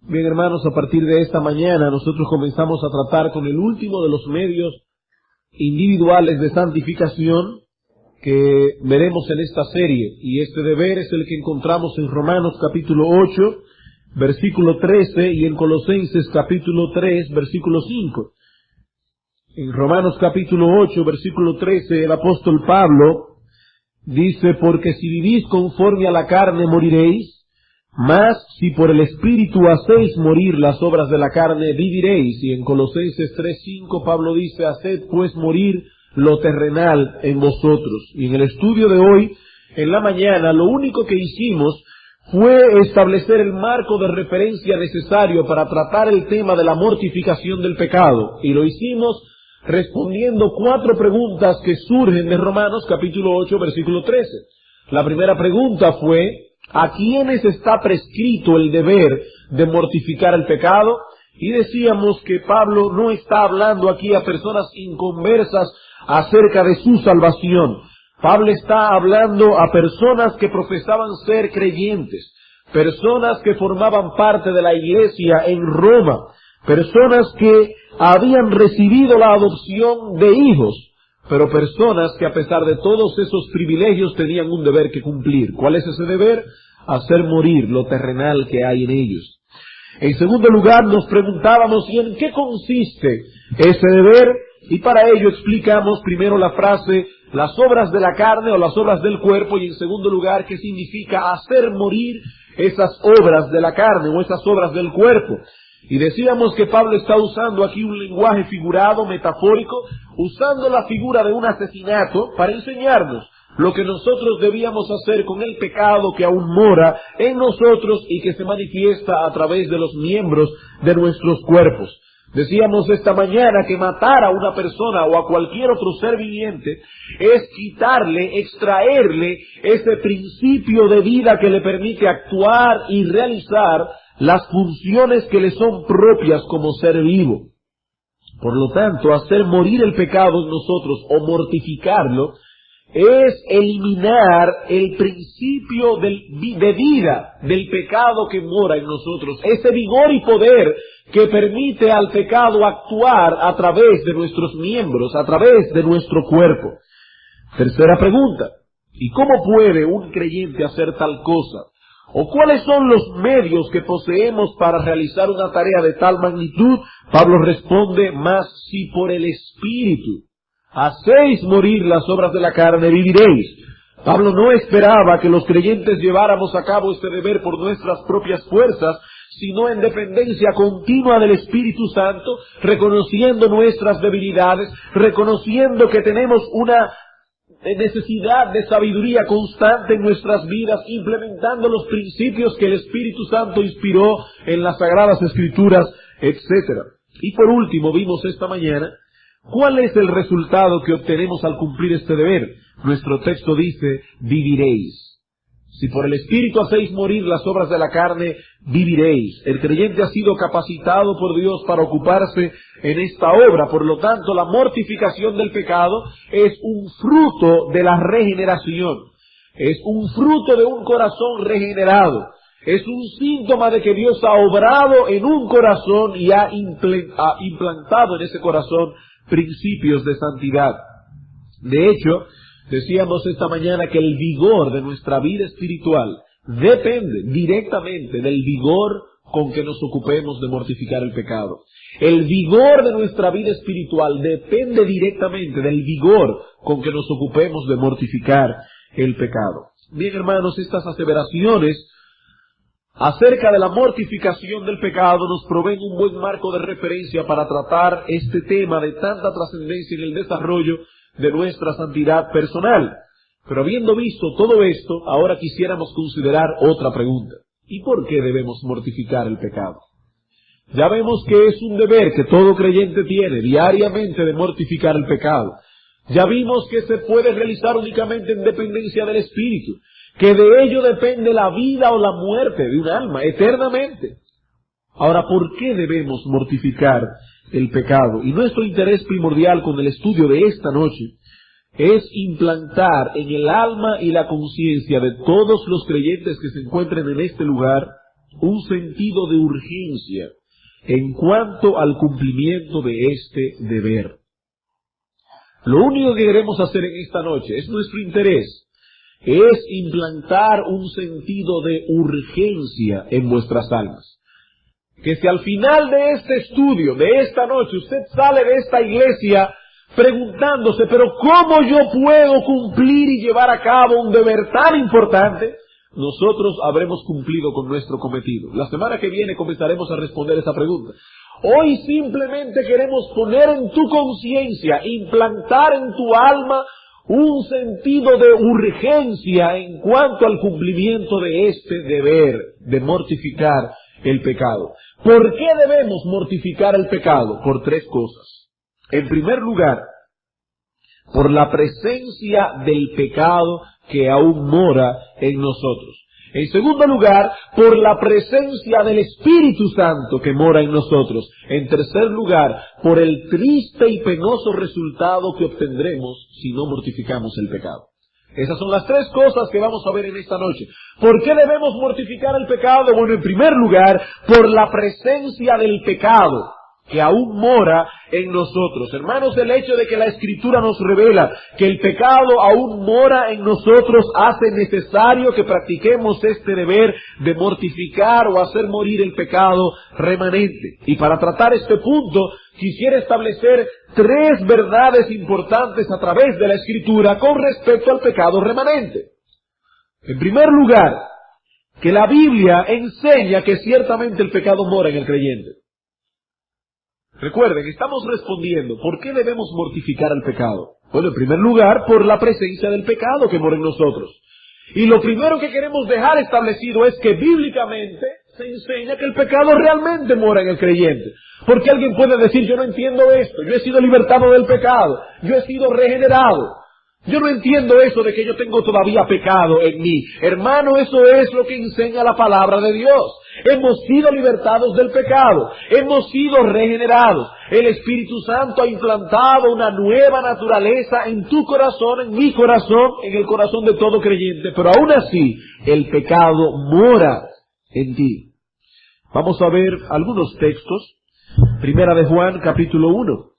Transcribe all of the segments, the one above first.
Bien, hermanos, a partir de esta mañana nosotros comenzamos a tratar con el último de los medios individuales de santificación que veremos en esta serie, y este deber es el que encontramos en Romanos capítulo 8, versículo 13, y en Colosenses capítulo 3, versículo 5. En Romanos capítulo 8, versículo 13, el apóstol Pablo dice: porque si vivís conforme a la carne moriréis, mas si por el Espíritu hacéis morir las obras de la carne, viviréis. Y en Colosenses 3:5 Pablo dice: haced pues morir lo terrenal en vosotros. Y en el estudio de hoy, en la mañana, lo único que hicimos fue establecer el marco de referencia necesario para tratar el tema de la mortificación del pecado. Y lo hicimos respondiendo 4 preguntas que surgen de Romanos capítulo 8, versículo 13. La primera pregunta fue: ¿a quiénes está prescrito el deber de mortificar el pecado? Y decíamos que Pablo no está hablando aquí a personas inconversas acerca de su salvación. Pablo está hablando a personas que profesaban ser creyentes, personas que formaban parte de la iglesia en Roma, personas que habían recibido la adopción de hijos, pero personas que a pesar de todos esos privilegios tenían un deber que cumplir. ¿Cuál es ese deber? Hacer morir lo terrenal que hay en ellos. En segundo lugar, nos preguntábamos: ¿y en qué consiste ese deber? Y para ello explicamos primero la frase las obras de la carne o las obras del cuerpo, y en segundo lugar, qué significa hacer morir esas obras de la carne o esas obras del cuerpo. Y decíamos que Pablo está usando aquí un lenguaje figurado, metafórico, usando la figura de un asesinato para enseñarnos lo que nosotros debíamos hacer con el pecado que aún mora en nosotros y que se manifiesta a través de los miembros de nuestros cuerpos. Decíamos esta mañana que matar a una persona o a cualquier otro ser viviente es quitarle, extraerle ese principio de vida que le permite actuar y realizar las funciones que le son propias como ser vivo. Por lo tanto, hacer morir el pecado en nosotros o mortificarlo es eliminar el principio de vida del pecado que mora en nosotros, ese vigor y poder que permite al pecado actuar a través de nuestros miembros, a través de nuestro cuerpo. Tercera pregunta: ¿y cómo puede un creyente hacer tal cosa? ¿O cuáles son los medios que poseemos para realizar una tarea de tal magnitud? Pablo responde: mas si por el Espíritu hacéis morir las obras de la carne, viviréis. Pablo no esperaba que los creyentes lleváramos a cabo este deber por nuestras propias fuerzas, sino en dependencia continua del Espíritu Santo, reconociendo nuestras debilidades, reconociendo que tenemos una necesidad de sabiduría constante en nuestras vidas, implementando los principios que el Espíritu Santo inspiró en las Sagradas Escrituras, etc. Y por último, vimos esta mañana ¿cuál es el resultado que obtenemos al cumplir este deber? Nuestro texto dice: viviréis. Si por el Espíritu hacéis morir las obras de la carne, viviréis. El creyente ha sido capacitado por Dios para ocuparse en esta obra. Por lo tanto, la mortificación del pecado es un fruto de la regeneración. Es un fruto de un corazón regenerado. Es un síntoma de que Dios ha obrado en un corazón y ha implantado en ese corazón principios de santidad. De hecho, decíamos esta mañana que el vigor de nuestra vida espiritual depende directamente del vigor con que nos ocupemos de mortificar el pecado. El vigor de nuestra vida espiritual depende directamente del vigor con que nos ocupemos de mortificar el pecado. Bien, hermanos, estas aseveraciones acerca de la mortificación del pecado nos proveen un buen marco de referencia para tratar este tema de tanta trascendencia en el desarrollo de nuestra santidad personal. Pero habiendo visto todo esto, ahora quisiéramos considerar otra pregunta: ¿y por qué debemos mortificar el pecado? Ya vemos que es un deber que todo creyente tiene diariamente de mortificar el pecado. Ya vimos que se puede realizar únicamente en dependencia del Espíritu, que de ello depende la vida o la muerte de un alma eternamente. Ahora, ¿por qué debemos mortificar el pecado? Y nuestro interés primordial con el estudio de esta noche es implantar en el alma y la conciencia de todos los creyentes que se encuentren en este lugar un sentido de urgencia en cuanto al cumplimiento de este deber. Lo único que queremos hacer en esta noche, es nuestro interés, es implantar un sentido de urgencia en vuestras almas. Que si al final de este estudio, de esta noche, usted sale de esta iglesia preguntándose, pero ¿cómo yo puedo cumplir y llevar a cabo un deber tan importante? Nosotros habremos cumplido con nuestro cometido. La semana que viene comenzaremos a responder esa pregunta. Hoy simplemente queremos poner en tu conciencia, implantar en tu alma un sentido de urgencia en cuanto al cumplimiento de este deber de mortificar el pecado. ¿Por qué debemos mortificar el pecado? Por tres cosas. En primer lugar, por la presencia del pecado que aún mora en nosotros. En segundo lugar, por la presencia del Espíritu Santo que mora en nosotros. En tercer lugar, por el triste y penoso resultado que obtendremos si no mortificamos el pecado. Esas son las tres cosas que vamos a ver en esta noche. ¿Por qué debemos mortificar el pecado? Bueno, en primer lugar, por la presencia del pecado que aún mora en nosotros. Hermanos, el hecho de que la Escritura nos revela que el pecado aún mora en nosotros hace necesario que practiquemos este deber de mortificar o hacer morir el pecado remanente. Y para tratar este punto, quisiera establecer tres verdades importantes a través de la Escritura con respecto al pecado remanente. En primer lugar, que la Biblia enseña que ciertamente el pecado mora en el creyente. Recuerden, estamos respondiendo, ¿por qué debemos mortificar el pecado? Bueno, en primer lugar, por la presencia del pecado que mora en nosotros. Y lo primero que queremos dejar establecido es que bíblicamente se enseña que el pecado realmente mora en el creyente. Porque alguien puede decir, yo no entiendo esto, yo he sido libertado del pecado, yo he sido regenerado. Yo no entiendo eso de que yo tengo todavía pecado en mí. Hermano, eso es lo que enseña la palabra de Dios. Hemos sido libertados del pecado. Hemos sido regenerados. El Espíritu Santo ha implantado una nueva naturaleza en tu corazón, en mi corazón, en el corazón de todo creyente. Pero aún así, el pecado mora en ti. Vamos a ver algunos textos. Primera de Juan, capítulo 1.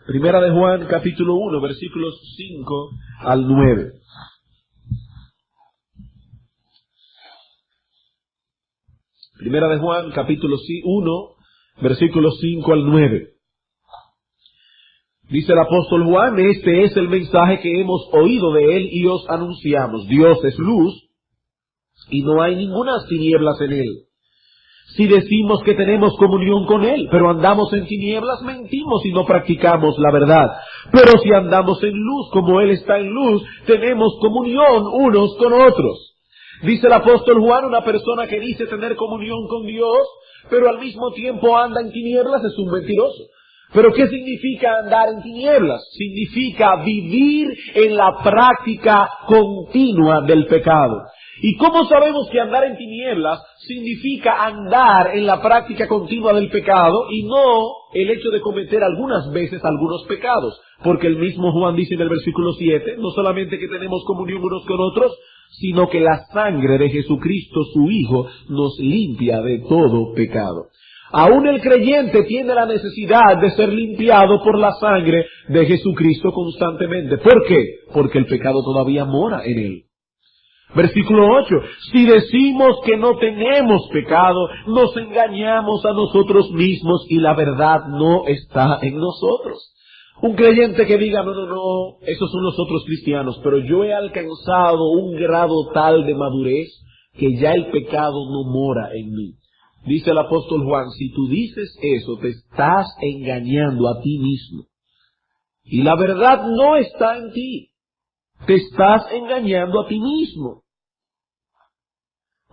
Primera de Juan, capítulo 1, versículos 5 al 9. Primera de Juan, capítulo 1, versículos 5 al 9. Dice el apóstol Juan, este es el mensaje que hemos oído de él y os anunciamos. Dios es luz y no hay ninguna tinieblas en él. Si decimos que tenemos comunión con Él, pero andamos en tinieblas, mentimos y no practicamos la verdad. Pero si andamos en luz, como Él está en luz, tenemos comunión unos con otros. Dice el apóstol Juan, una persona que dice tener comunión con Dios, pero al mismo tiempo anda en tinieblas, es un mentiroso. ¿Pero qué significa andar en tinieblas? Significa vivir en la práctica continua del pecado. ¿Y cómo sabemos que andar en tinieblas significa andar en la práctica continua del pecado y no el hecho de cometer algunas veces algunos pecados? Porque el mismo Juan dice en el versículo 7, no solamente que tenemos comunión unos con otros, sino que la sangre de Jesucristo, su Hijo, nos limpia de todo pecado. Aún el creyente tiene la necesidad de ser limpiado por la sangre de Jesucristo constantemente. ¿Por qué? Porque el pecado todavía mora en él. Versículo 8, si decimos que no tenemos pecado, nos engañamos a nosotros mismos y la verdad no está en nosotros. Un creyente que diga, no, esos son los otros cristianos, pero yo he alcanzado un grado tal de madurez que ya el pecado no mora en mí. Dice el apóstol Juan, si tú dices eso, te estás engañando a ti mismo. Y la verdad no está en ti. Te estás engañando a ti mismo.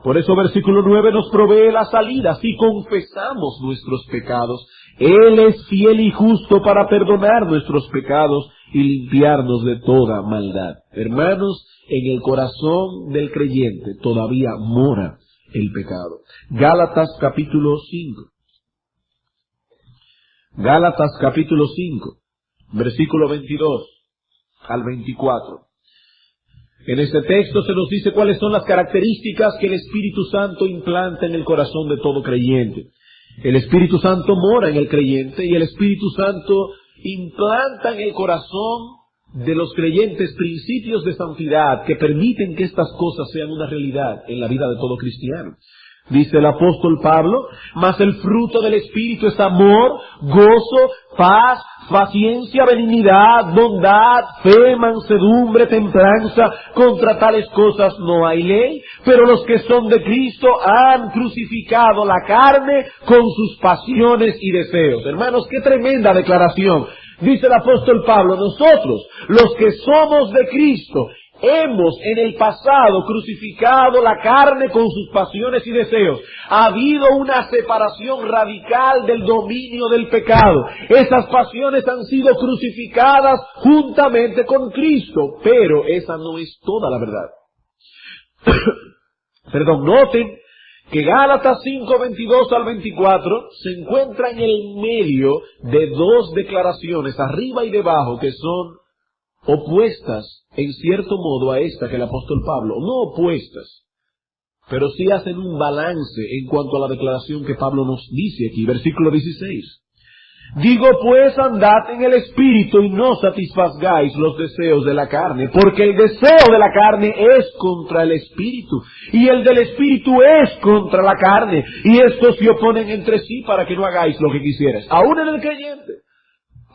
Por eso versículo 9 nos provee la salida. Si confesamos nuestros pecados, Él es fiel y justo para perdonar nuestros pecados y limpiarnos de toda maldad. Hermanos, en el corazón del creyente todavía mora el pecado. Gálatas capítulo 5. Gálatas capítulo 5, versículo 22 al 24. En este texto se nos dice cuáles son las características que el Espíritu Santo implanta en el corazón de todo creyente. El Espíritu Santo mora en el creyente y el Espíritu Santo implanta en el corazón de los creyentes principios de santidad que permiten que estas cosas sean una realidad en la vida de todo cristiano. Dice el apóstol Pablo, mas el fruto del Espíritu es amor, gozo, paz, paciencia, benignidad, bondad, fe, mansedumbre, templanza. Contra tales cosas no hay ley, pero los que son de Cristo han crucificado la carne con sus pasiones y deseos. Hermanos, qué tremenda declaración. Dice el apóstol Pablo, nosotros, los que somos de Cristo, hemos en el pasado crucificado la carne con sus pasiones y deseos. Ha habido una separación radical del dominio del pecado. Esas pasiones han sido crucificadas juntamente con Cristo, pero esa no es toda la verdad. Noten que Gálatas 5, 22 al 24 se encuentra en el medio de dos declaraciones, arriba y debajo, que son opuestas, en cierto modo, a esta que el apóstol Pablo, no opuestas, pero sí hacen un balance en cuanto a la declaración que Pablo nos dice aquí, versículo 16. Digo pues, andad en el Espíritu y no satisfagáis los deseos de la carne, porque el deseo de la carne es contra el Espíritu, y el del Espíritu es contra la carne, y estos se oponen entre sí para que no hagáis lo que quisierais. Aún en el creyente,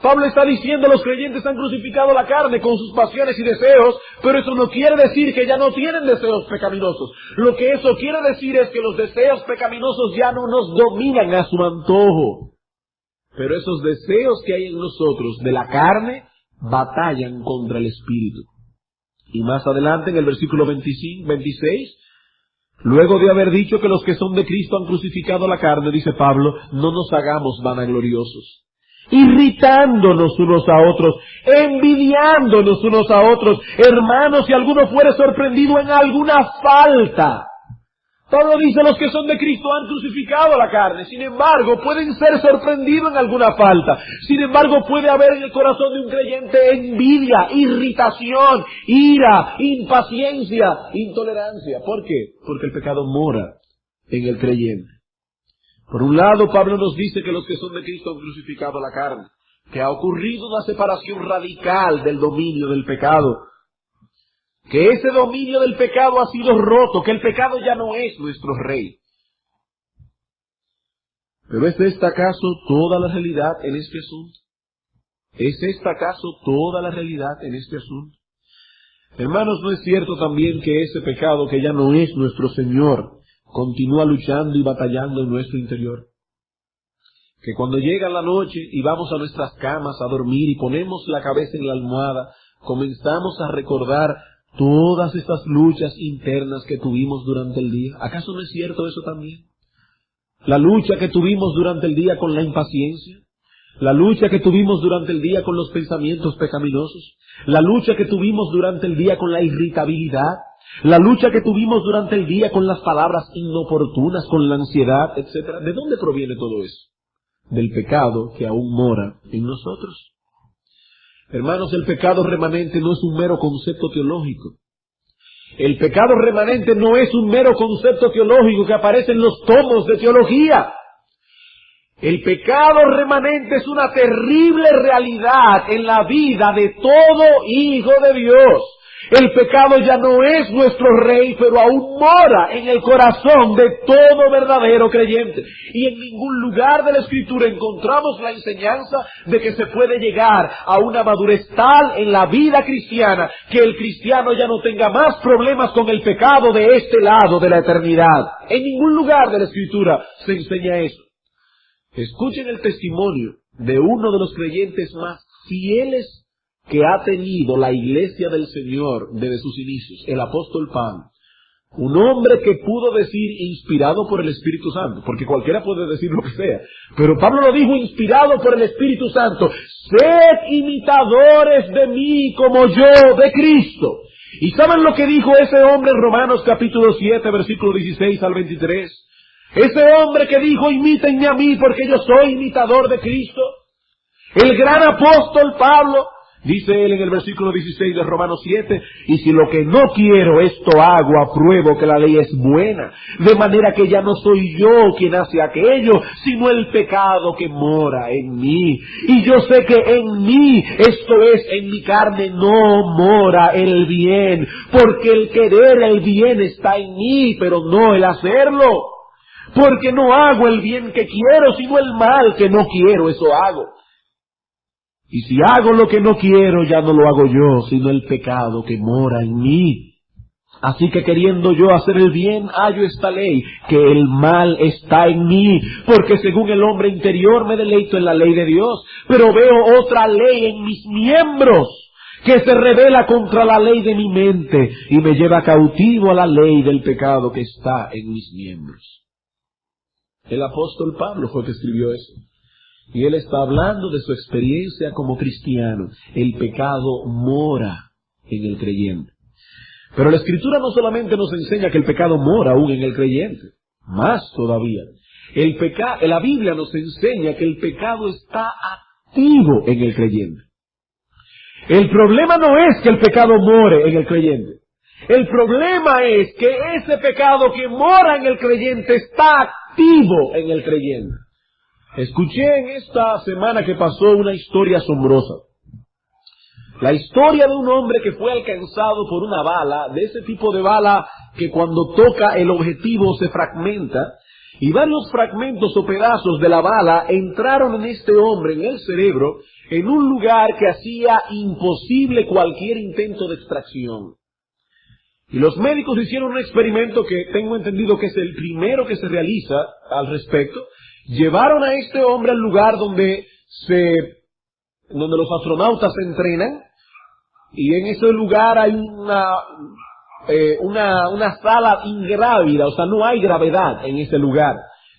Pablo está diciendo, los creyentes han crucificado la carne con sus pasiones y deseos, pero eso no quiere decir que ya no tienen deseos pecaminosos. Lo que eso quiere decir es que los deseos pecaminosos ya no nos dominan a su antojo. Pero esos deseos que hay en nosotros de la carne batallan contra el Espíritu. Y más adelante en el versículo 26, luego de haber dicho que los que son de Cristo han crucificado la carne, dice Pablo, no nos hagamos vanagloriosos, irritándonos unos a otros, envidiándonos unos a otros. Hermanos, si alguno fuere sorprendido en alguna falta, Pablo dice, los que son de Cristo han crucificado la carne. Sin embargo, pueden ser sorprendidos en alguna falta. Sin embargo, puede haber en el corazón de un creyente envidia, irritación, ira, impaciencia, intolerancia. ¿Por qué? Porque el pecado mora en el creyente. Por un lado, Pablo nos dice que los que son de Cristo han crucificado la carne, que ha ocurrido una separación radical del dominio del pecado, que ese dominio del pecado ha sido roto, que el pecado ya no es nuestro rey. Pero ¿es esta acaso toda la realidad en este asunto? ¿Es esta acaso toda la realidad en este asunto? Hermanos, ¿no es cierto también que ese pecado que ya no es nuestro Señor continúa luchando y batallando en nuestro interior? Que cuando llega la noche y vamos a nuestras camas a dormir y ponemos la cabeza en la almohada, comenzamos a recordar todas estas luchas internas que tuvimos durante el día. ¿Acaso no es cierto eso también? La lucha que tuvimos durante el día con la impaciencia, la lucha que tuvimos durante el día con los pensamientos pecaminosos, la lucha que tuvimos durante el día con la irritabilidad, la lucha que tuvimos durante el día con las palabras inoportunas, con la ansiedad, etc. ¿De dónde proviene todo eso? Del pecado que aún mora en nosotros. Hermanos, el pecado remanente no es un mero concepto teológico. El pecado remanente no es un mero concepto teológico que aparece en los tomos de teología. El pecado remanente es una terrible realidad en la vida de todo hijo de Dios. El pecado ya no es nuestro rey, pero aún mora en el corazón de todo verdadero creyente. Y en ningún lugar de la Escritura encontramos la enseñanza de que se puede llegar a una madurez tal en la vida cristiana que el cristiano ya no tenga más problemas con el pecado de este lado de la eternidad. En ningún lugar de la Escritura se enseña eso. Escuchen el testimonio de uno de los creyentes más fieles que ha tenido la iglesia del Señor desde sus inicios, el apóstol Pablo. Un hombre que pudo decir inspirado por el Espíritu Santo, porque cualquiera puede decir lo que sea, pero Pablo lo dijo inspirado por el Espíritu Santo: sed imitadores de mí como yo de Cristo. ¿Y saben lo que dijo ese hombre en Romanos capítulo 7, versículo 16 al 23? Ese hombre que dijo, imítenme a mí porque yo soy imitador de Cristo. El gran apóstol Pablo Dice él en el versículo 16 de Romanos 7, y si lo que no quiero, esto hago, apruebo que la ley es buena, de manera que ya no soy yo quien hace aquello, sino el pecado que mora en mí. Y yo sé que en mí, esto es, en mi carne, no mora el bien, porque el querer el bien está en mí, pero no el hacerlo. Porque no hago el bien que quiero, sino el mal que no quiero, eso hago. Y si hago lo que no quiero, ya no lo hago yo, sino el pecado que mora en mí. Así que queriendo yo hacer el bien, hallo esta ley, que el mal está en mí, porque según el hombre interior me deleito en la ley de Dios, pero veo otra ley en mis miembros, que se rebela contra la ley de mi mente, y me lleva cautivo a la ley del pecado que está en mis miembros. El apóstol Pablo fue el que escribió eso. Y él está hablando de su experiencia como cristiano. El pecado mora en el creyente. Pero la Escritura no solamente nos enseña que el pecado mora aún en el creyente, más todavía. La Biblia nos enseña que el pecado está activo en el creyente. El problema no es que el pecado more en el creyente. El problema es que ese pecado que mora en el creyente está activo en el creyente. Escuché en esta semana que pasó una historia asombrosa. La historia de un hombre que fue alcanzado por una bala, de ese tipo de bala que cuando toca el objetivo se fragmenta, y varios fragmentos o pedazos de la bala entraron en este hombre, en el cerebro, en un lugar que hacía imposible cualquier intento de extracción. Y los médicos hicieron un experimento que tengo entendido que es el primero que se realiza al respecto. Llevaron a este hombre al lugar donde los astronautas se entrenan, y en ese lugar hay una sala ingrávida, o sea, no hay gravedad en ese lugar.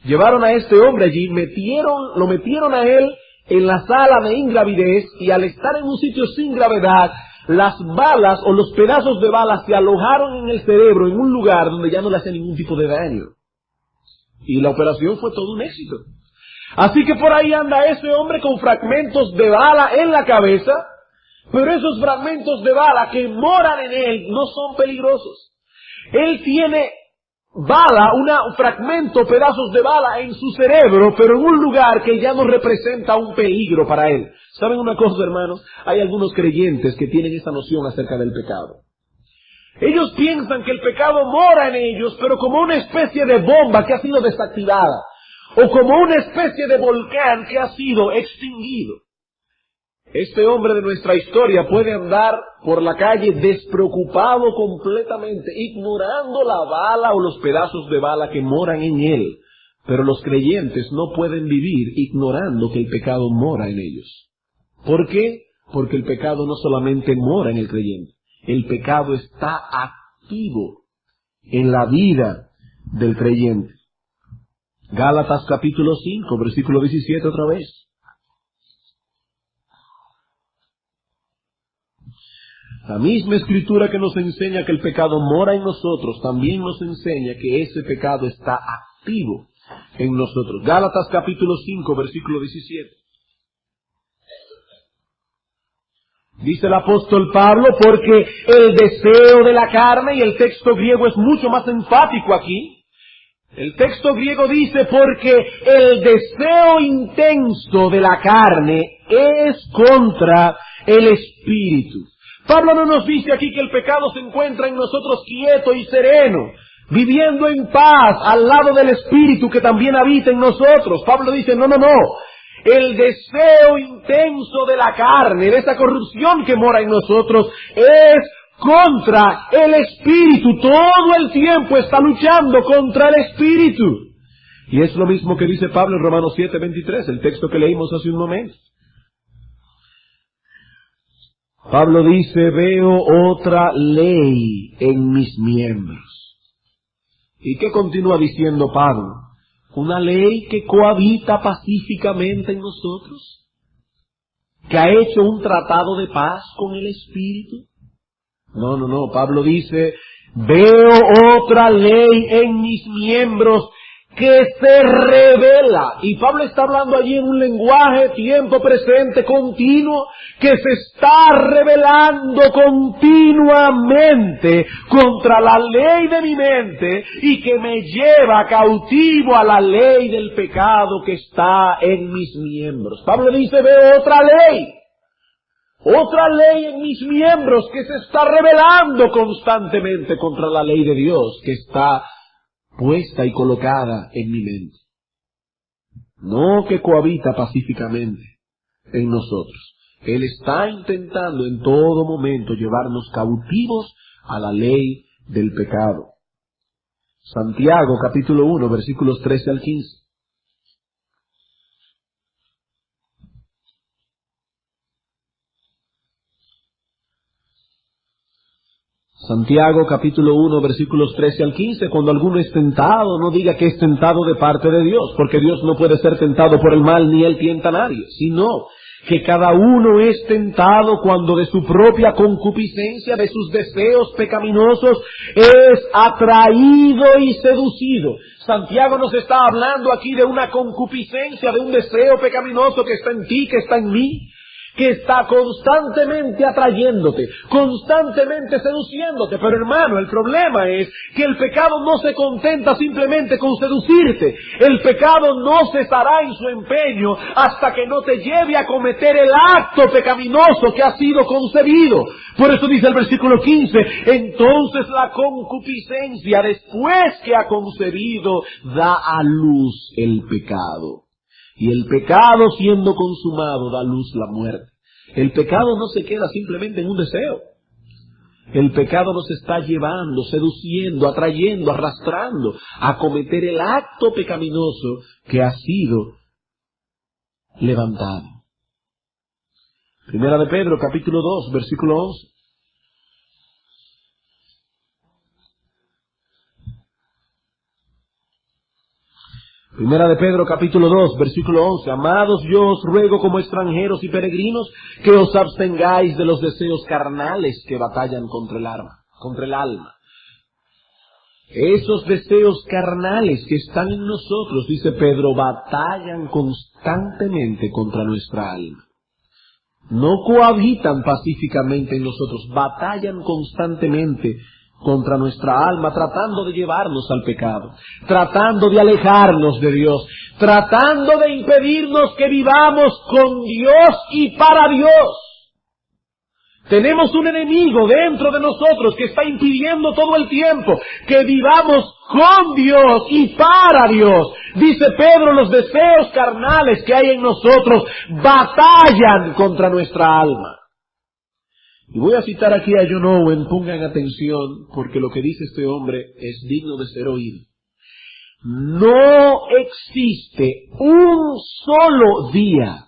Llevaron a este hombre allí, lo metieron a él en la sala de ingravidez, y al estar en un sitio sin gravedad, las balas o los pedazos de balas se alojaron en el cerebro en un lugar donde ya no le hacía ningún tipo de daño. Y la operación fue todo un éxito. Así que por ahí anda ese hombre con fragmentos de bala en la cabeza, pero esos fragmentos de bala que moran en él no son peligrosos. Él tiene bala, un fragmento, pedazos de bala en su cerebro, pero en un lugar que ya no representa un peligro para él. ¿Saben una cosa, hermanos? Hay algunos creyentes que tienen esa noción acerca del pecado. Ellos piensan que el pecado mora en ellos, pero como una especie de bomba que ha sido desactivada, o como una especie de volcán que ha sido extinguido. Este hombre de nuestra historia puede andar por la calle despreocupado completamente, ignorando la bala o los pedazos de bala que moran en él. Pero los creyentes no pueden vivir ignorando que el pecado mora en ellos. ¿Por qué? Porque el pecado no solamente mora en el creyente. El pecado está activo en la vida del creyente. Gálatas capítulo 5, versículo 17 otra vez. La misma escritura que nos enseña que el pecado mora en nosotros, también nos enseña que ese pecado está activo en nosotros. Gálatas capítulo 5, versículo 17. Dice el apóstol Pablo, porque el deseo de la carne, y el texto griego es mucho más enfático aquí. El texto griego dice, porque el deseo intenso de la carne es contra el espíritu. Pablo no nos dice aquí que el pecado se encuentra en nosotros quieto y sereno, viviendo en paz al lado del espíritu que también habita en nosotros. Pablo dice, no. El deseo intenso de la carne, de esa corrupción que mora en nosotros, es contra el espíritu. Todo el tiempo está luchando contra el espíritu. Y es lo mismo que dice Pablo en Romanos 7:23, el texto que leímos hace un momento. Pablo dice, veo otra ley en mis miembros. ¿Y qué continúa diciendo Pablo? Una ley que cohabita pacíficamente en nosotros, que ha hecho un tratado de paz con el espíritu. No. Pablo dice, veo otra ley en mis miembros que se revela. Y Pablo está hablando allí en un lenguaje, tiempo presente, continuo, que se está revelando continuamente contra la ley de mi mente y que me lleva cautivo a la ley del pecado que está en mis miembros. Pablo dice, veo otra ley en mis miembros que se está rebelando constantemente contra la ley de Dios que está puesta y colocada en mi mente. No que cohabita pacíficamente en nosotros. Él está intentando en todo momento llevarnos cautivos a la ley del pecado. Santiago capítulo 1 versículos 13 al 15. Santiago capítulo 1 versículos 13 al 15, cuando alguno es tentado, no diga que es tentado de parte de Dios, porque Dios no puede ser tentado por el mal, ni Él tienta a nadie, sino que cada uno es tentado cuando de su propia concupiscencia, de sus deseos pecaminosos, es atraído y seducido. Santiago nos está hablando aquí de una concupiscencia, de un deseo pecaminoso que está en ti, que está en mí, que está constantemente atrayéndote, constantemente seduciéndote. Pero hermano, el problema es que el pecado no se contenta simplemente con seducirte. El pecado no cesará en su empeño hasta que no te lleve a cometer el acto pecaminoso que ha sido concebido. Por eso dice el versículo 15, entonces la concupiscencia, después que ha concebido, da a luz el pecado. Y el pecado, siendo consumado, da luz la muerte. El pecado no se queda simplemente en un deseo. El pecado nos está llevando, seduciendo, atrayendo, arrastrando a cometer el acto pecaminoso que ha sido levantado. Primera de Pedro, capítulo 2, versículo 11. Primera de Pedro, capítulo 2, versículo 11. Amados, yo os ruego como extranjeros y peregrinos que os abstengáis de los deseos carnales que batallan contra el alma. Esos deseos carnales que están en nosotros, dice Pedro, batallan constantemente contra nuestra alma. No cohabitan pacíficamente en nosotros, batallan constantemente contra nuestra alma, tratando de llevarnos al pecado, tratando de alejarnos de Dios, tratando de impedirnos que vivamos con Dios y para Dios. Tenemos un enemigo dentro de nosotros que está impidiendo todo el tiempo que vivamos con Dios y para Dios. Dice Pedro, los deseos carnales que hay en nosotros batallan contra nuestra alma. Y voy a citar aquí a John Owen, pongan atención, porque lo que dice este hombre es digno de ser oído. No existe un solo día,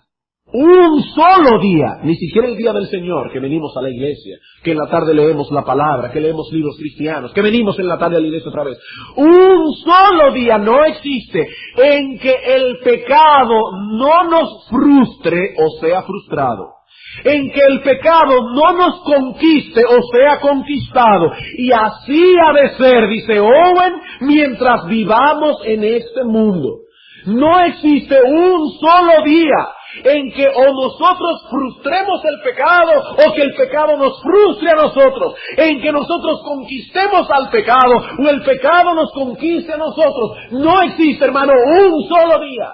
ni siquiera el día del Señor, que venimos a la iglesia, que en la tarde leemos la palabra, que leemos libros cristianos, que venimos en la tarde a la iglesia otra vez. Un solo día no existe en que el pecado no nos frustre o sea frustrado, en que el pecado no nos conquiste o sea conquistado. Y así ha de ser, dice Owen, mientras vivamos en este mundo. No existe un solo día en que o nosotros frustremos el pecado o que el pecado nos frustre a nosotros, en que nosotros conquistemos al pecado o el pecado nos conquiste a nosotros. No existe, hermano, un solo día.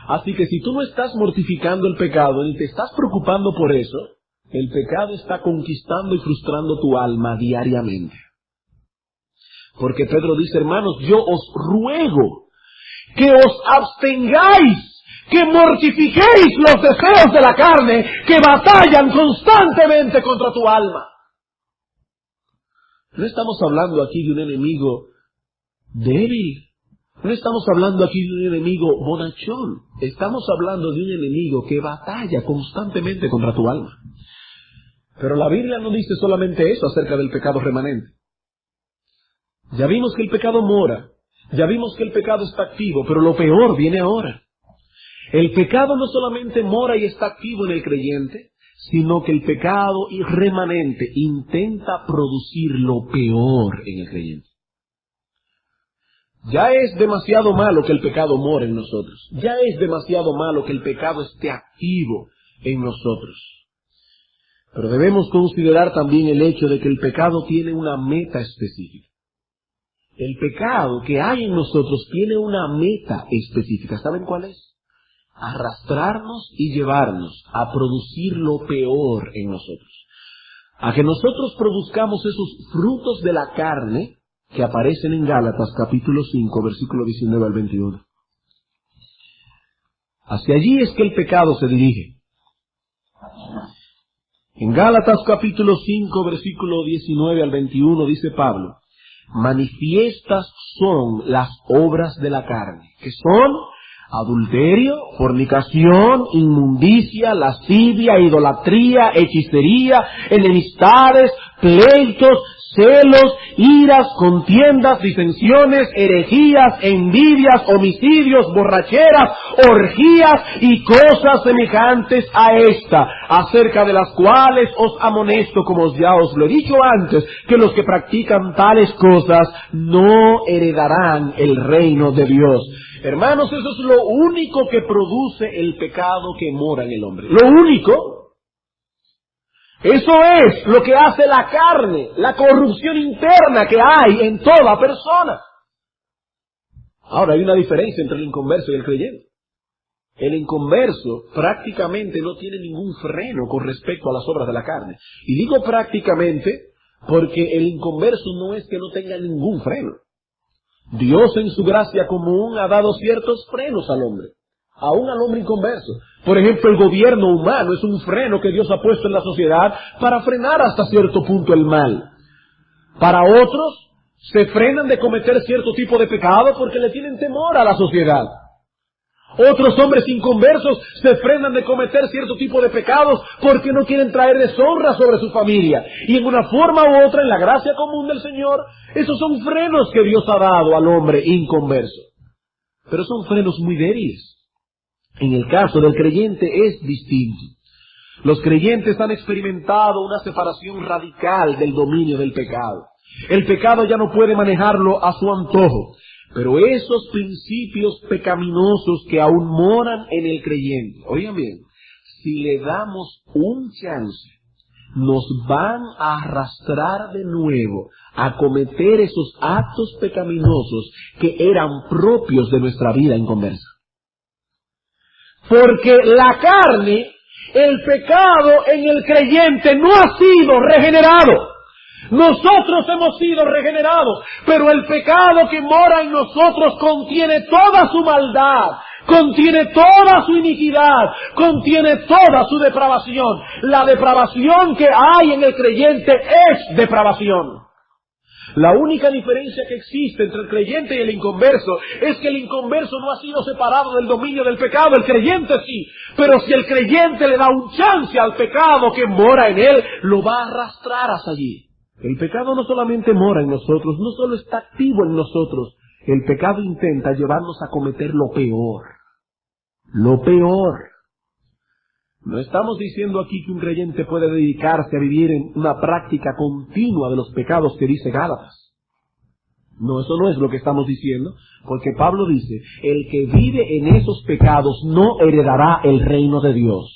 Así que si tú no estás mortificando el pecado ni te estás preocupando por eso, el pecado está conquistando y frustrando tu alma diariamente. Porque Pedro dice, hermanos, yo os ruego que os abstengáis, que mortifiquéis los deseos de la carne que batallan constantemente contra tu alma. No estamos hablando aquí de un enemigo débil. No estamos hablando aquí de un enemigo bonachón. Estamos hablando de un enemigo que batalla constantemente contra tu alma. Pero la Biblia no dice solamente eso acerca del pecado remanente. Ya vimos que el pecado mora. Ya vimos que el pecado está activo, pero lo peor viene ahora. El pecado no solamente mora y está activo en el creyente, sino que el pecado remanente intenta producir lo peor en el creyente. Ya es demasiado malo que el pecado more en nosotros. Ya es demasiado malo que el pecado esté activo en nosotros. Pero debemos considerar también el hecho de que el pecado tiene una meta específica. El pecado que hay en nosotros tiene una meta específica. ¿Saben cuál es? Arrastrarnos y llevarnos a producir lo peor en nosotros. A que nosotros produzcamos esos frutos de la carne que aparecen en Gálatas capítulo 5, versículo 19 al 21. Hacia allí es que el pecado se dirige. En Gálatas capítulo 5, versículo 19 al 21 dice Pablo: manifiestas son las obras de la carne, que son adulterio, fornicación, inmundicia, lascivia, idolatría, hechicería, enemistades, pleitos, celos, iras, contiendas, disensiones, herejías, envidias, homicidios, borracheras, orgías y cosas semejantes a esta, acerca de las cuales os amonesto, como ya os lo he dicho antes, que los que practican tales cosas no heredarán el reino de Dios. Hermanos, eso es lo único que produce el pecado que mora en el hombre. Lo único. Eso es lo que hace la carne, la corrupción interna que hay en toda persona. Ahora, hay una diferencia entre el inconverso y el creyente. El inconverso prácticamente no tiene ningún freno con respecto a las obras de la carne. Y digo prácticamente porque el inconverso no es que no tenga ningún freno. Dios en su gracia común ha dado ciertos frenos al hombre, aún al hombre inconverso. Por ejemplo, el gobierno humano es un freno que Dios ha puesto en la sociedad para frenar hasta cierto punto el mal. Para otros, se frenan de cometer cierto tipo de pecado porque le tienen temor a la sociedad. Otros hombres inconversos se frenan de cometer cierto tipo de pecados porque no quieren traer deshonra sobre su familia. Y en una forma u otra, en la gracia común del Señor, esos son frenos que Dios ha dado al hombre inconverso. Pero son frenos muy débiles. En el caso del creyente es distinto. Los creyentes han experimentado una separación radical del dominio del pecado. El pecado ya no puede manejarlo a su antojo. Pero esos principios pecaminosos que aún moran en el creyente, oigan bien, si le damos un chance, nos van a arrastrar de nuevo a cometer esos actos pecaminosos que eran propios de nuestra vida inconversa. Porque la carne, el pecado en el creyente no ha sido regenerado. Nosotros hemos sido regenerados, pero el pecado que mora en nosotros contiene toda su maldad, contiene toda su iniquidad, contiene toda su depravación. La depravación que hay en el creyente es depravación. La única diferencia que existe entre el creyente y el inconverso es que el inconverso no ha sido separado del dominio del pecado, el creyente sí. Pero si el creyente le da un chance al pecado que mora en él, lo va a arrastrar hasta allí. El pecado no solamente mora en nosotros, no solo está activo en nosotros, el pecado intenta llevarnos a cometer lo peor. Lo peor. No estamos diciendo aquí que un creyente puede dedicarse a vivir en una práctica continua de los pecados que dice Gálatas. No, eso no es lo que estamos diciendo, porque Pablo dice, el que vive en esos pecados no heredará el reino de Dios.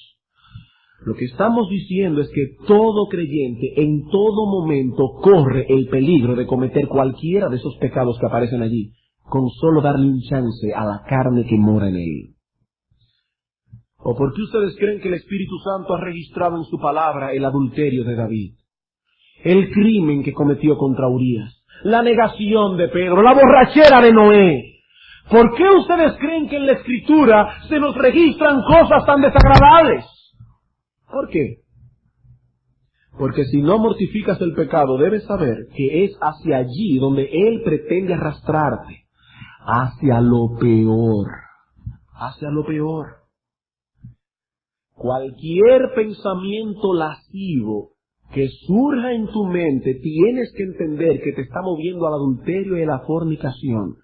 Lo que estamos diciendo es que todo creyente en todo momento corre el peligro de cometer cualquiera de esos pecados que aparecen allí, con solo darle un chance a la carne que mora en él. ¿O por qué ustedes creen que el Espíritu Santo ha registrado en su palabra el adulterio de David, el crimen que cometió contra Urías, la negación de Pedro, la borrachera de Noé? ¿Por qué ustedes creen que en la Escritura se nos registran cosas tan desagradables? ¿Por qué? Porque si no mortificas el pecado, debes saber que es hacia allí donde él pretende arrastrarte, hacia lo peor, hacia lo peor. Cualquier pensamiento lascivo que surja en tu mente, tienes que entender que te está moviendo al adulterio y a la fornicación.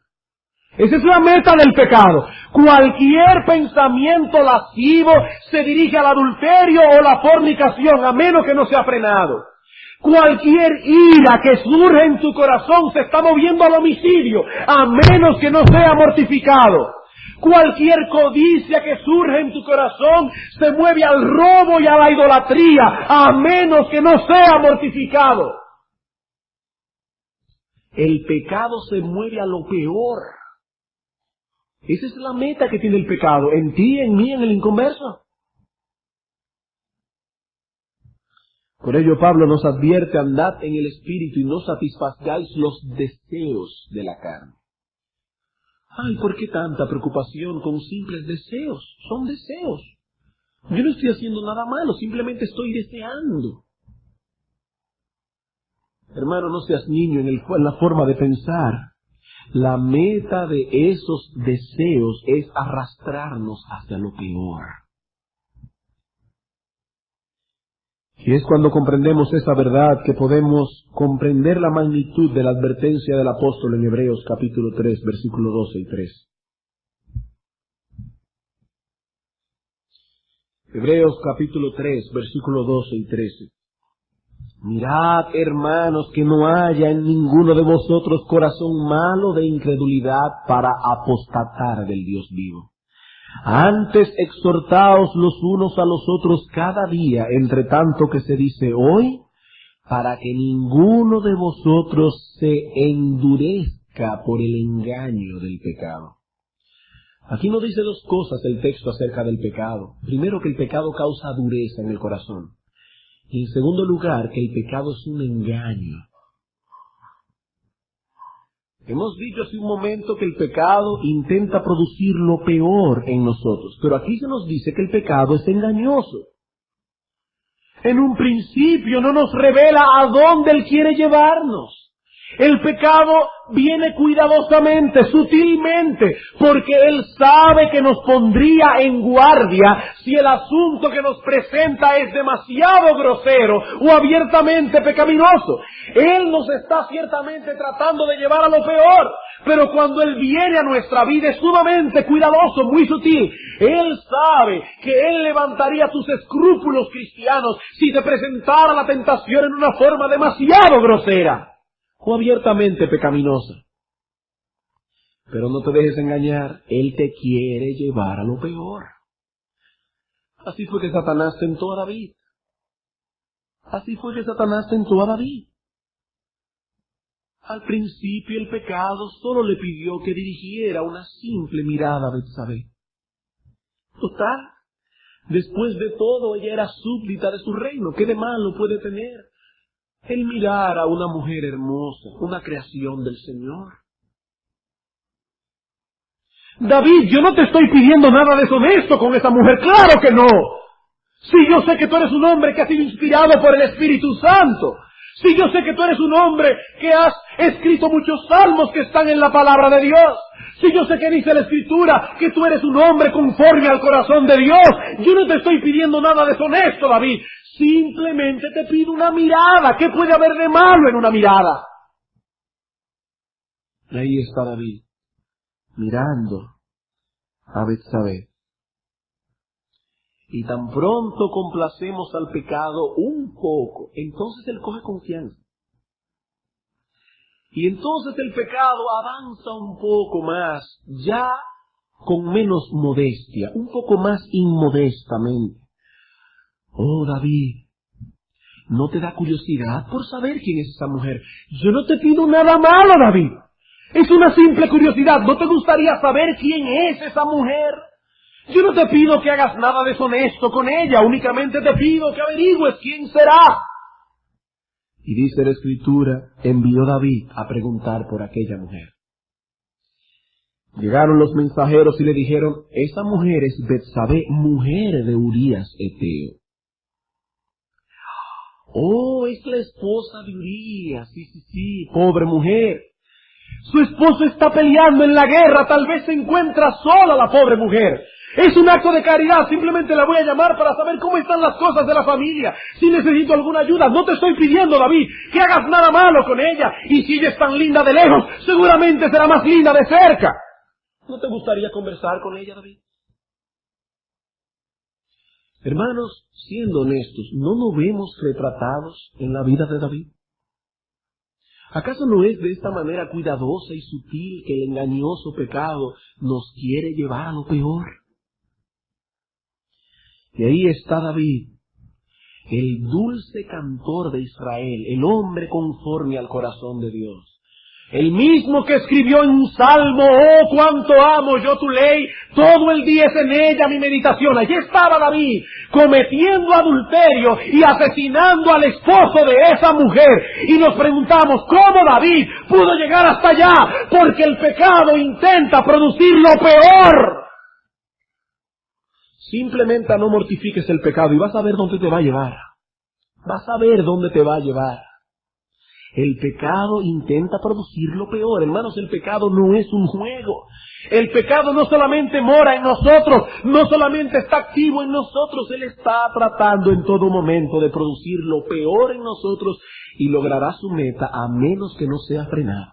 Esa es la meta del pecado. Cualquier pensamiento lascivo se dirige al adulterio o la fornicación, a menos que no sea frenado. Cualquier ira que surge en tu corazón se está moviendo al homicidio, a menos que no sea mortificado. Cualquier codicia que surge en tu corazón se mueve al robo y a la idolatría, a menos que no sea mortificado. El pecado se mueve a lo peor. Esa es la meta que tiene el pecado, en ti, en mí, en el inconverso. Por ello Pablo nos advierte: andad en el Espíritu y no satisfagáis los deseos de la carne. Ay, ¿por qué tanta preocupación con simples deseos? Son deseos. Yo no estoy haciendo nada malo, simplemente estoy deseando. Hermano, no seas niño en la forma de pensar. La meta de esos deseos es arrastrarnos hacia lo peor. Y es cuando comprendemos esa verdad que podemos comprender la magnitud de la advertencia del apóstol en Hebreos capítulo 3, versículos 12 y 13. Hebreos capítulo 3, versículos 12 y 13. Mirad, hermanos, que no haya en ninguno de vosotros corazón malo de incredulidad para apostatar del Dios vivo. Antes exhortaos los unos a los otros cada día, entre tanto que se dice hoy, para que ninguno de vosotros se endurezca por el engaño del pecado. Aquí nos dice dos cosas el texto acerca del pecado. Primero, que el pecado causa dureza en el corazón. Y en segundo lugar, que el pecado es un engaño. Hemos dicho hace un momento que el pecado intenta producir lo peor en nosotros, pero aquí se nos dice que el pecado es engañoso. En un principio no nos revela a dónde Él quiere llevarnos. El pecado viene cuidadosamente, sutilmente, porque Él sabe que nos pondría en guardia si el asunto que nos presenta es demasiado grosero o abiertamente pecaminoso. Él nos está ciertamente tratando de llevar a lo peor, pero cuando Él viene a nuestra vida es sumamente cuidadoso, muy sutil. Él sabe que Él levantaría tus escrúpulos cristianos si te presentara la tentación en una forma demasiado grosera o abiertamente pecaminosa. Pero no te dejes engañar, Él te quiere llevar a lo peor. Así fue que Satanás tentó a David. Así fue que Satanás tentó a David. Al principio el pecado solo le pidió que dirigiera una simple mirada a Betsabé. Total, después de todo ella era súbdita de su reino. ¿Qué de malo puede tener el mirar a una mujer hermosa, una creación del Señor? David, yo no te estoy pidiendo nada deshonesto con esa mujer, claro que no. Sí, yo sé que tú eres un hombre que ha sido inspirado por el Espíritu Santo. Sí, yo sé que tú eres un hombre que has escrito muchos salmos que están en la palabra de Dios. Sí, yo sé que dice la Escritura que tú eres un hombre conforme al corazón de Dios. Yo no te estoy pidiendo nada deshonesto, David. Simplemente te pido una mirada. ¿Qué puede haber de malo en una mirada? Ahí está David, mirando a Betsabé. Y tan pronto complacemos al pecado un poco, entonces él coge confianza. Y entonces el pecado avanza un poco más, ya con menos modestia, un poco más inmodestamente. Oh, David, ¿no te da curiosidad por saber quién es esa mujer? Yo no te pido nada malo, David. Es una simple curiosidad. ¿No te gustaría saber quién es esa mujer? Yo no te pido que hagas nada deshonesto con ella, únicamente te pido que averigües quién será. Y dice la Escritura, envió David a preguntar por aquella mujer. Llegaron los mensajeros y le dijeron, esa mujer es Betsabé, mujer de Urías Eteo. Oh, es la esposa de Urías, sí, pobre mujer. Su esposo está peleando en la guerra, tal vez se encuentra sola la pobre mujer. Es un acto de caridad, simplemente la voy a llamar para saber cómo están las cosas de la familia. Si necesito alguna ayuda, no te estoy pidiendo, David, que hagas nada malo con ella. Y si ella es tan linda de lejos, seguramente será más linda de cerca. ¿No te gustaría conversar con ella, David? Hermanos, siendo honestos, ¿no nos vemos retratados en la vida de David? ¿Acaso no es de esta manera cuidadosa y sutil que el engañoso pecado nos quiere llevar a lo peor? Y ahí está David, el dulce cantor de Israel, el hombre conforme al corazón de Dios. El mismo que escribió en un salmo, oh, cuánto amo yo tu ley, todo el día es en ella mi meditación. Allí estaba David, cometiendo adulterio y asesinando al esposo de esa mujer. Y nos preguntamos, ¿cómo David pudo llegar hasta allá? Porque el pecado intenta producir lo peor. Simplemente no mortifiques el pecado y vas a ver dónde te va a llevar. Vas a ver dónde te va a llevar. El pecado intenta producir lo peor. Hermanos, el pecado no es un juego. El pecado no solamente mora en nosotros, no solamente está activo en nosotros, Él está tratando en todo momento de producir lo peor en nosotros y logrará su meta a menos que no sea frenado,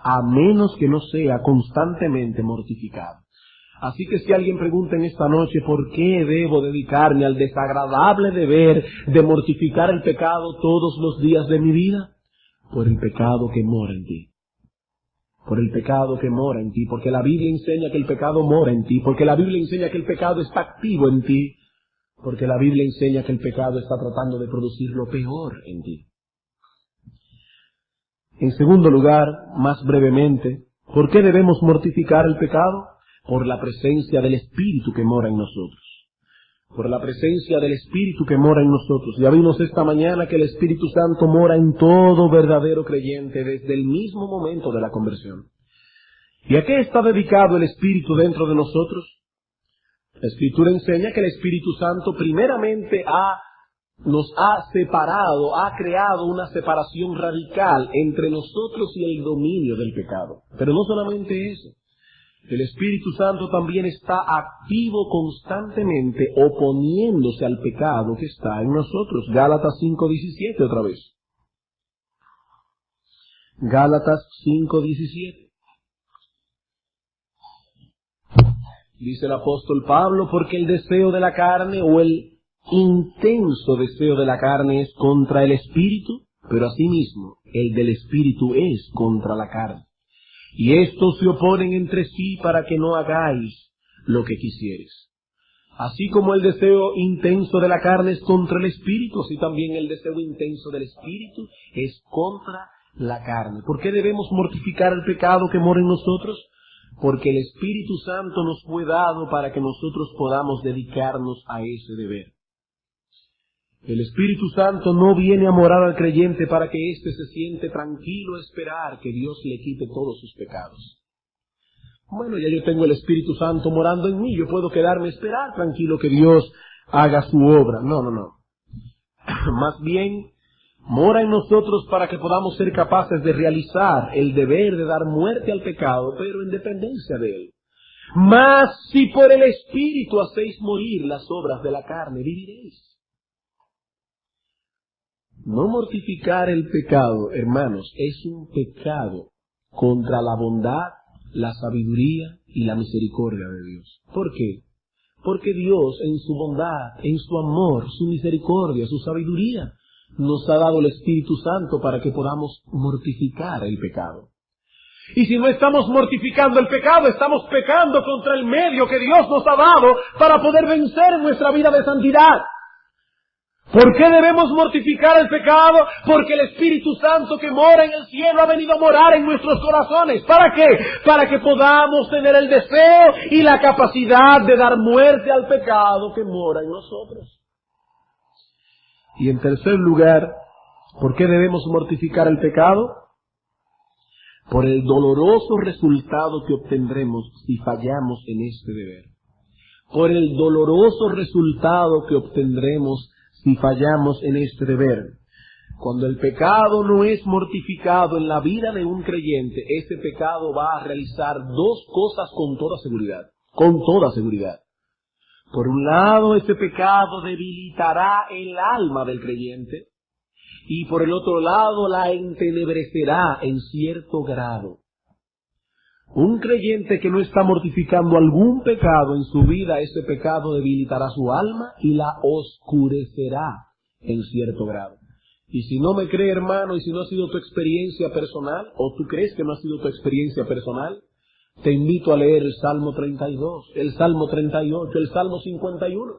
a menos que no sea constantemente mortificado. Así que si alguien pregunta en esta noche, ¿por qué debo dedicarme al desagradable deber de mortificar el pecado todos los días de mi vida? Por el pecado que mora en ti. Por el pecado que mora en ti. Porque la Biblia enseña que el pecado mora en ti. Porque la Biblia enseña que el pecado está activo en ti. Porque la Biblia enseña que el pecado está tratando de producir lo peor en ti. En segundo lugar, más brevemente, ¿por qué debemos mortificar el pecado? Por la presencia del Espíritu que mora en nosotros. Por la presencia del Espíritu que mora en nosotros. Ya vimos esta mañana que el Espíritu Santo mora en todo verdadero creyente desde el mismo momento de la conversión. ¿Y a qué está dedicado el Espíritu dentro de nosotros? La Escritura enseña que el Espíritu Santo primeramente nos ha separado, ha creado una separación radical entre nosotros y el dominio del pecado. Pero no solamente eso. El Espíritu Santo también está activo constantemente oponiéndose al pecado que está en nosotros. Gálatas 5:17 otra vez. Gálatas 5:17. Dice el apóstol Pablo, porque el deseo de la carne o el intenso deseo de la carne es contra el Espíritu, pero asimismo el del Espíritu es contra la carne. Y estos se oponen entre sí para que no hagáis lo que quisieres. Así como el deseo intenso de la carne es contra el Espíritu, así también el deseo intenso del Espíritu es contra la carne. ¿Por qué debemos mortificar el pecado que mora en nosotros? Porque el Espíritu Santo nos fue dado para que nosotros podamos dedicarnos a ese deber. El Espíritu Santo no viene a morar al creyente para que éste se siente tranquilo a esperar que Dios le quite todos sus pecados. Bueno, ya yo tengo el Espíritu Santo morando en mí, yo puedo quedarme a esperar tranquilo que Dios haga su obra. No. Más bien, mora en nosotros para que podamos ser capaces de realizar el deber de dar muerte al pecado, pero en dependencia de Él. Mas si por el Espíritu hacéis morir las obras de la carne, viviréis. No mortificar el pecado, hermanos, es un pecado contra la bondad, la sabiduría y la misericordia de Dios. ¿Por qué? Porque Dios, en su bondad, en su amor, su misericordia, su sabiduría, nos ha dado el Espíritu Santo para que podamos mortificar el pecado. Y si no estamos mortificando el pecado, estamos pecando contra el medio que Dios nos ha dado para poder vencer en nuestra vida de santidad. ¿Por qué debemos mortificar el pecado? Porque el Espíritu Santo que mora en el cielo ha venido a morar en nuestros corazones. ¿Para qué? Para que podamos tener el deseo y la capacidad de dar muerte al pecado que mora en nosotros. Y en tercer lugar, ¿por qué debemos mortificar el pecado? Por el doloroso resultado que obtendremos si fallamos en este deber. Por el doloroso resultado que obtendremos si fallamos en este deber. Cuando el pecado no es mortificado en la vida de un creyente, ese pecado va a realizar dos cosas con toda seguridad. Con toda seguridad. Por un lado, ese pecado debilitará el alma del creyente y por el otro lado la entenebrecerá en cierto grado. Un creyente que no está mortificando algún pecado en su vida, ese pecado debilitará su alma y la oscurecerá en cierto grado. Y si no me cree, hermano, y si no ha sido tu experiencia personal, o tú crees que no ha sido tu experiencia personal, te invito a leer el Salmo 32, el Salmo 38, el Salmo 51.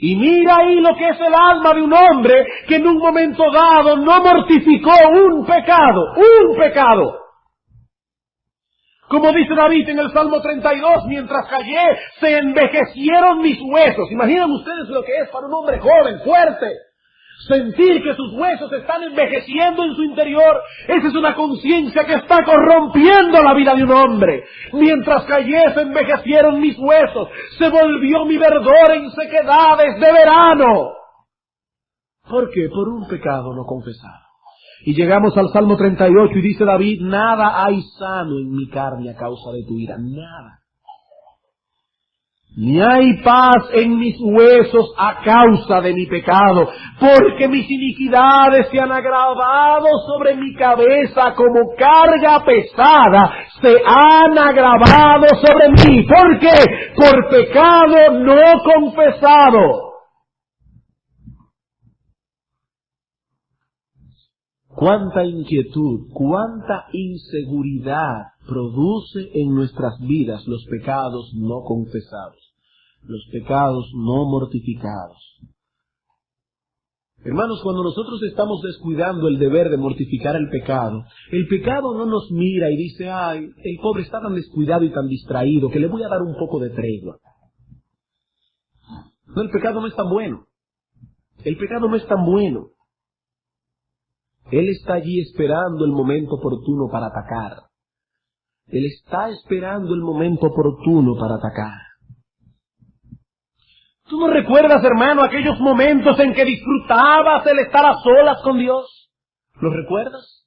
Y mira ahí lo que es el alma de un hombre que en un momento dado no mortificó un pecado. Como dice David en el Salmo 32, mientras callé, se envejecieron mis huesos. Imaginen ustedes lo que es para un hombre joven, fuerte. Sentir que sus huesos están envejeciendo en su interior. Esa es una conciencia que está corrompiendo la vida de un hombre. Mientras callé, se envejecieron mis huesos. Se volvió mi verdor en sequedades de verano. ¿Por qué? Por un pecado no confesado. Y llegamos al Salmo 38 y dice David, nada hay sano en mi carne a causa de tu ira, nada. Ni hay paz en mis huesos a causa de mi pecado, porque mis iniquidades se han agravado sobre mi cabeza como carga pesada, se han agravado sobre mí. ¿Por qué? Por pecado no confesado. Cuánta inquietud, cuánta inseguridad produce en nuestras vidas los pecados no confesados, los pecados no mortificados. Hermanos, cuando nosotros estamos descuidando el deber de mortificar el pecado no nos mira y dice, ay, el pobre está tan descuidado y tan distraído que le voy a dar un poco de tregua. No, el pecado no es tan bueno. El pecado no es tan bueno. Él está allí esperando el momento oportuno para atacar. Él está esperando el momento oportuno para atacar. ¿Tú no recuerdas, hermano, aquellos momentos en que disfrutabas el estar a solas con Dios? ¿Los recuerdas?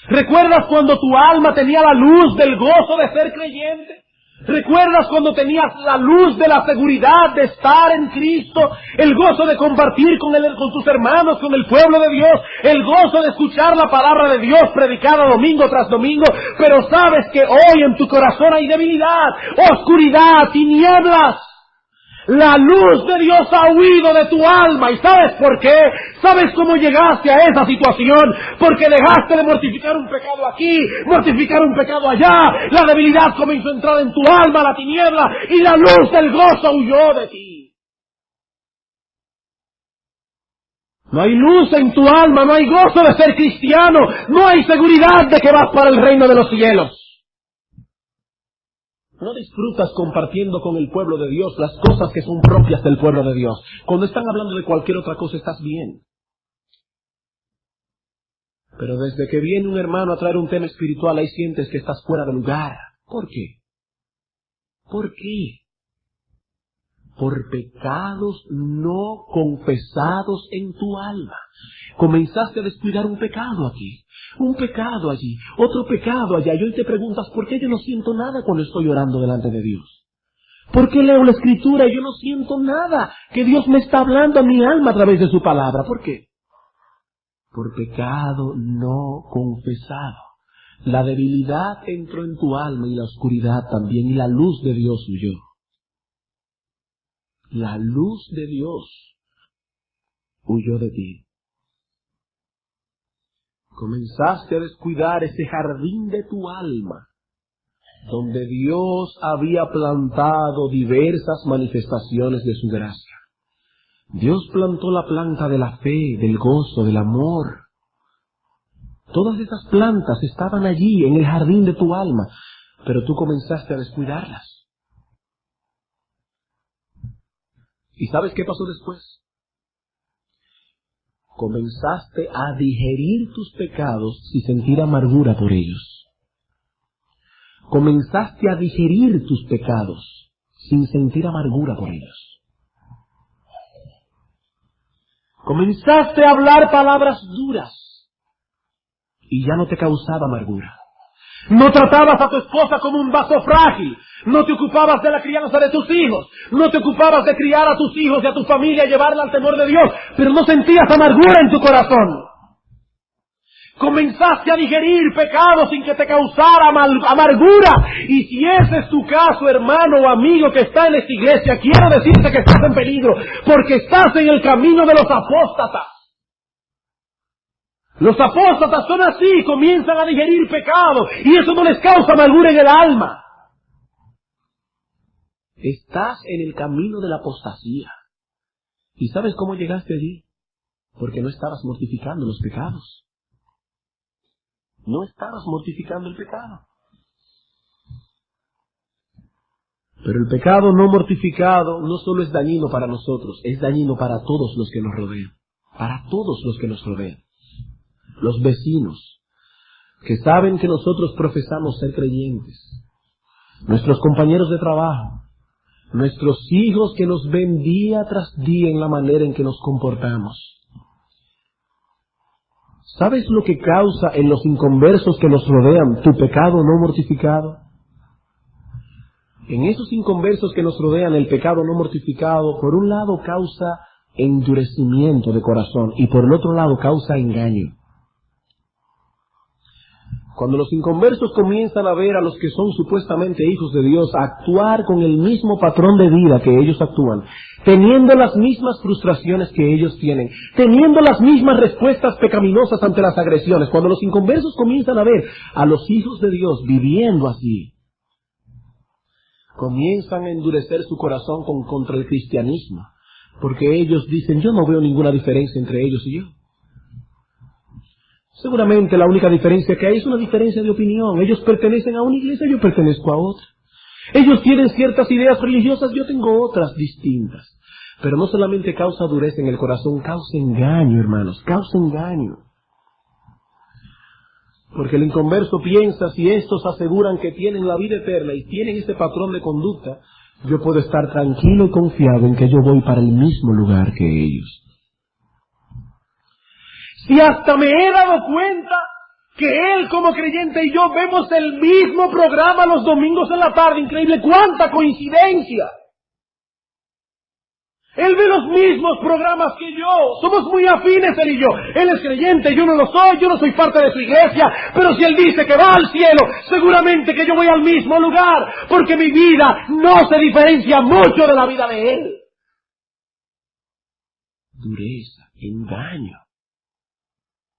¿Recuerdas cuando tu alma tenía la luz del gozo de ser creyente? ¿Recuerdas cuando tenías la luz de la seguridad de estar en Cristo? El gozo de compartir con tus hermanos, con el pueblo de Dios. El gozo de escuchar la palabra de Dios predicada domingo tras domingo. Pero sabes que hoy en tu corazón hay debilidad, oscuridad, tinieblas. La luz de Dios ha huido de tu alma. ¿Y sabes por qué? ¿Sabes cómo llegaste a esa situación? Porque dejaste de mortificar un pecado aquí, mortificar un pecado allá. La debilidad comenzó a entrar en tu alma, la tiniebla, y la luz del gozo huyó de ti. No hay luz en tu alma, no hay gozo de ser cristiano, no hay seguridad de que vas para el reino de los cielos. No disfrutas compartiendo con el pueblo de Dios las cosas que son propias del pueblo de Dios. Cuando están hablando de cualquier otra cosa estás bien. Pero desde que viene un hermano a traer un tema espiritual, ahí sientes que estás fuera de lugar. ¿Por qué? ¿Por qué? Por pecados no confesados en tu alma. Comenzaste a descuidar un pecado aquí, un pecado allí, otro pecado allá. Y hoy te preguntas, ¿por qué yo no siento nada cuando estoy orando delante de Dios? ¿Por qué leo la Escritura y yo no siento nada? Que Dios me está hablando a mi alma a través de su palabra. ¿Por qué? Por pecado no confesado. La debilidad entró en tu alma y la oscuridad también, y la luz de Dios huyó. La luz de Dios huyó de ti. Comenzaste a descuidar ese jardín de tu alma, donde Dios había plantado diversas manifestaciones de su gracia. Dios plantó la planta de la fe, del gozo, del amor. Todas esas plantas estaban allí en el jardín de tu alma, pero tú comenzaste a descuidarlas. ¿Y sabes qué pasó después? Comenzaste a digerir tus pecados sin sentir amargura por ellos. Comenzaste a digerir tus pecados sin sentir amargura por ellos. Comenzaste a hablar palabras duras y ya no te causaba amargura. No tratabas a tu esposa como un vaso frágil. No te ocupabas de la crianza de tus hijos. No te ocupabas de criar a tus hijos y a tu familia y llevarla al temor de Dios. Pero no sentías amargura en tu corazón. Comenzaste a digerir pecado sin que te causara amargura. Y si ese es tu caso, hermano o amigo que está en esta iglesia, quiero decirte que estás en peligro, porque estás en el camino de los apóstatas. Los apóstatas son así, comienzan a digerir pecado y eso no les causa amargura en el alma. Estás en el camino de la apostasía. ¿Y sabes cómo llegaste allí? Porque no estabas mortificando los pecados. No estabas mortificando el pecado. Pero el pecado no mortificado no solo es dañino para nosotros, es dañino para todos los que nos rodean. Para todos los que nos rodean. Los vecinos, que saben que nosotros profesamos ser creyentes. Nuestros compañeros de trabajo. Nuestros hijos que nos ven día tras día en la manera en que nos comportamos. ¿Sabes lo que causa en los inconversos que nos rodean tu pecado no mortificado? En esos inconversos que nos rodean el pecado no mortificado, por un lado causa endurecimiento de corazón y por el otro lado causa engaño. Cuando los inconversos comienzan a ver a los que son supuestamente hijos de Dios actuar con el mismo patrón de vida que ellos actúan, teniendo las mismas frustraciones que ellos tienen, teniendo las mismas respuestas pecaminosas ante las agresiones, cuando los inconversos comienzan a ver a los hijos de Dios viviendo así, comienzan a endurecer su corazón contra el cristianismo, porque ellos dicen, yo no veo ninguna diferencia entre ellos y yo. Seguramente la única diferencia que hay es una diferencia de opinión. Ellos pertenecen a una iglesia, yo pertenezco a otra. Ellos tienen ciertas ideas religiosas, yo tengo otras distintas. Pero no solamente causa dureza en el corazón, causa engaño, hermanos, causa engaño. Porque el inconverso piensa, si estos aseguran que tienen la vida eterna y tienen ese patrón de conducta, yo puedo estar tranquilo y confiado en que yo voy para el mismo lugar que ellos. Si hasta me he dado cuenta que él como creyente y yo vemos el mismo programa los domingos en la tarde, increíble, cuánta coincidencia. Él ve los mismos programas que yo, somos muy afines él y yo. Él es creyente, yo no lo soy, yo no soy parte de su iglesia, pero si él dice que va al cielo, seguramente que yo voy al mismo lugar, porque mi vida no se diferencia mucho de la vida de él. Dureza, engaño.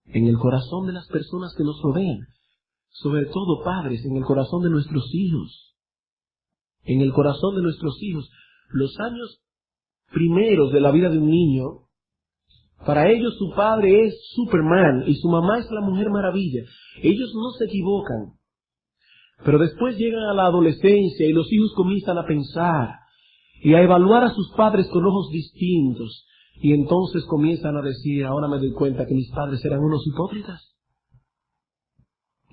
En el corazón de las personas que nos rodean, sobre todo padres, en el corazón de nuestros hijos, en el corazón de nuestros hijos, los años primeros de la vida de un niño, para ellos su padre es Superman y su mamá es la Mujer Maravilla. Ellos no se equivocan, pero después llegan a la adolescencia y los hijos comienzan a pensar y a evaluar a sus padres con ojos distintos. Y entonces comienzan a decir, ahora me doy cuenta que mis padres eran unos hipócritas.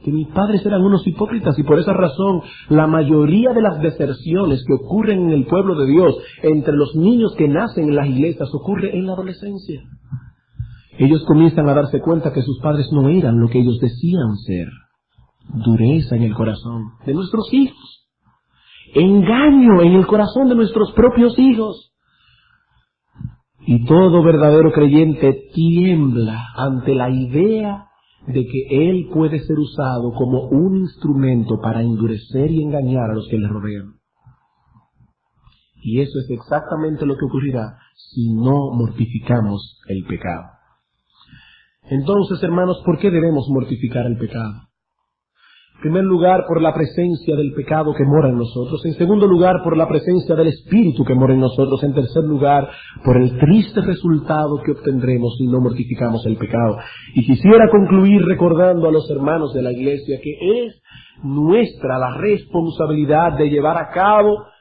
Que mis padres eran unos hipócritas y por esa razón la mayoría de las deserciones que ocurren en el pueblo de Dios entre los niños que nacen en las iglesias ocurre en la adolescencia. Ellos comienzan a darse cuenta que sus padres no eran lo que ellos decían ser. Dureza en el corazón de nuestros hijos. Engaño en el corazón de nuestros propios hijos. Y todo verdadero creyente tiembla ante la idea de que él puede ser usado como un instrumento para endurecer y engañar a los que le rodean. Y eso es exactamente lo que ocurrirá si no mortificamos el pecado. Entonces, hermanos, ¿por qué debemos mortificar el pecado? En primer lugar, por la presencia del pecado que mora en nosotros. En segundo lugar, por la presencia del Espíritu que mora en nosotros. En tercer lugar, por el triste resultado que obtendremos si no mortificamos el pecado. Y quisiera concluir recordando a los hermanos de la iglesia que es nuestra la responsabilidad de llevar a cabo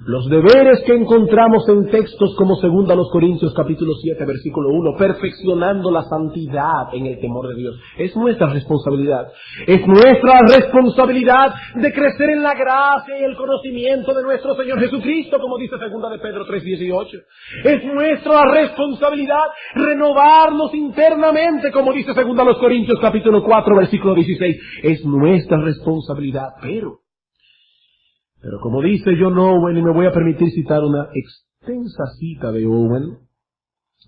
los deberes que encontramos en textos como 2 Corintios capítulo 7 versículo 1, perfeccionando la santidad en el temor de Dios. Es nuestra responsabilidad. Es nuestra responsabilidad de crecer en la gracia y el conocimiento de nuestro Señor Jesucristo, como dice 2 de Pedro 3:18. Es nuestra responsabilidad renovarnos internamente, como dice 2 Corintios capítulo 4 versículo 16. Es nuestra responsabilidad, pero como dice John Owen, y me voy a permitir citar una extensa cita de Owen,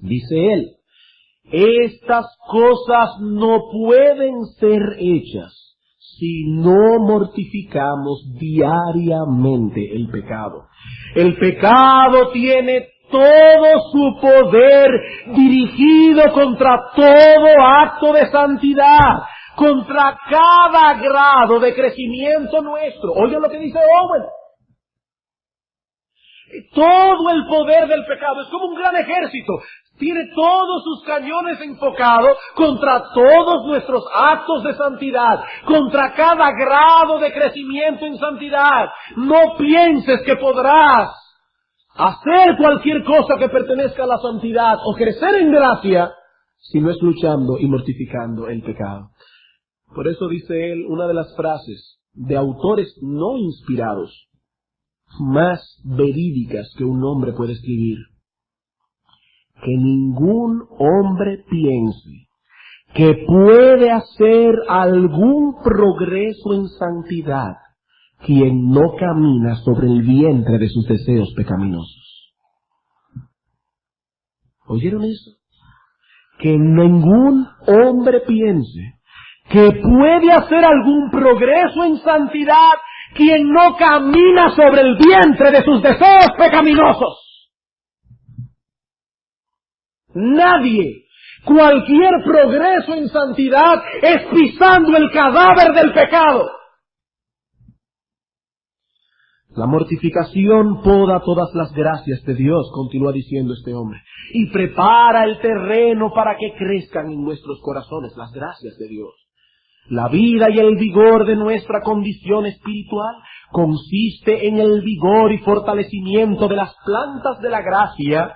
dice él, Estas cosas no pueden ser hechas si no mortificamos diariamente el pecado. El pecado tiene todo su poder dirigido contra todo acto de santidad, contra cada grado de crecimiento nuestro. Oigan lo que dice Owen. Todo el poder del pecado es como un gran ejército. Tiene todos sus cañones enfocados contra todos nuestros actos de santidad, contra cada grado de crecimiento en santidad. No pienses que podrás hacer cualquier cosa que pertenezca a la santidad o crecer en gracia si no es luchando y mortificando el pecado. Por eso dice él una de las frases de autores no inspirados más verídicas que un hombre puede escribir: que ningún hombre piense que puede hacer algún progreso en santidad quien no camina sobre el vientre de sus deseos pecaminosos. ¿Oyeron eso? Que ningún hombre piense que puede hacer algún progreso en santidad quien no camina sobre el vientre de sus deseos pecaminosos. Nadie. Cualquier progreso en santidad es pisando el cadáver del pecado. La mortificación poda todas las gracias de Dios, continúa diciendo este hombre, y prepara el terreno para que crezcan en nuestros corazones las gracias de Dios. La vida y el vigor de nuestra condición espiritual consiste en el vigor y fortalecimiento de las plantas de la gracia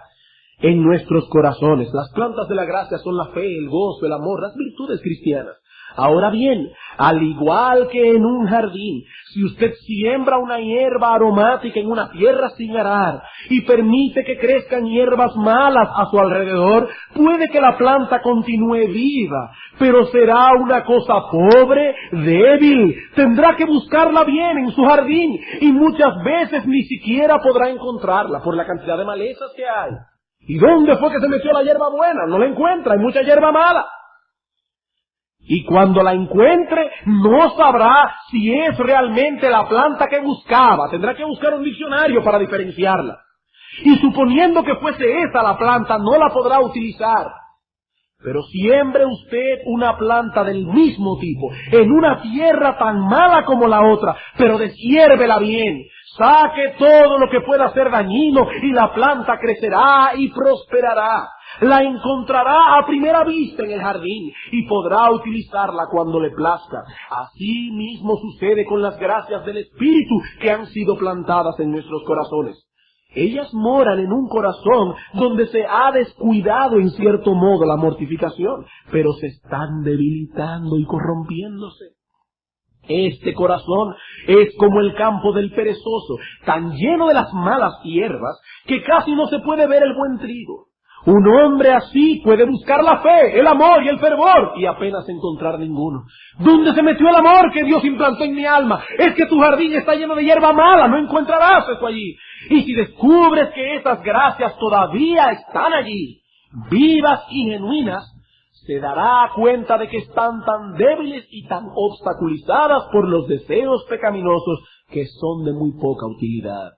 en nuestros corazones. Las plantas de la gracia son la fe, el gozo, el amor, las virtudes cristianas. Ahora bien, al igual que en un jardín, si usted siembra una hierba aromática en una tierra sin arar y permite que crezcan hierbas malas a su alrededor, puede que la planta continúe viva, pero será una cosa pobre, débil. Tendrá que buscarla bien en su jardín y muchas veces ni siquiera podrá encontrarla por la cantidad de malezas que hay. ¿Y dónde fue que se metió la hierba buena? No la encuentra, hay mucha hierba mala. Y cuando la encuentre, no sabrá si es realmente la planta que buscaba. Tendrá que buscar un diccionario para diferenciarla. Y suponiendo que fuese esa la planta, no la podrá utilizar. Pero siembre usted una planta del mismo tipo, en una tierra tan mala como la otra, pero deshiérvela bien. Saque todo lo que pueda ser dañino y la planta crecerá y prosperará. La encontrará a primera vista en el jardín y podrá utilizarla cuando le plazca. Así mismo sucede con las gracias del Espíritu que han sido plantadas en nuestros corazones. Ellas moran en un corazón donde se ha descuidado en cierto modo la mortificación, pero se están debilitando y corrompiéndose. Este corazón es como el campo del perezoso, tan lleno de las malas hierbas que casi no se puede ver el buen trigo. Un hombre así puede buscar la fe, el amor y el fervor y apenas encontrar ninguno. ¿Dónde se metió el amor que Dios implantó en mi alma? Es que tu jardín está lleno de hierba mala, no encontrarás eso allí. Y si descubres que esas gracias todavía están allí, vivas y genuinas, se dará cuenta de que están tan débiles y tan obstaculizadas por los deseos pecaminosos que son de muy poca utilidad.